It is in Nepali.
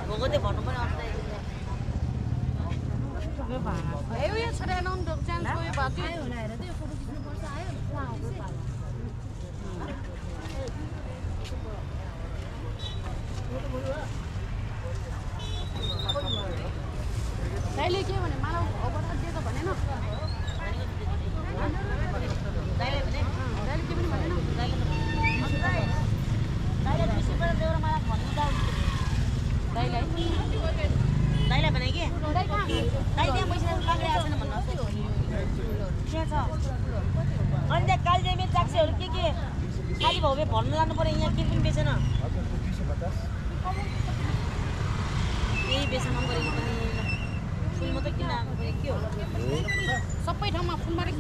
भोगो चाहिँ भन्नु पनि आउँछ यो छोरा नाम डक्चान कोही बाकी हुना हेर त्यो फोटो खिच्नु पर्छ आयो दाइले के भने मलाई अवतार दे त भनेन दाइले भने दाइले के पनि भनेन दाइले बिसी पर देउरा मलाई भन्नु त दाइलाई दाइले भने के दाइ कहाँ दाइ त्यहाँ पैसा कागले आछन् भन्नु के छ अनि त्यहाँ कालजेमी चाक्सीहरू के खाली भाउबे भन्नु जानु पर्यो यहाँ के पनि बेचेन यही बेच्न मन गरेको पनि फुल मात्रै किन आएको के हो सबै ठाउँमा फुल मारे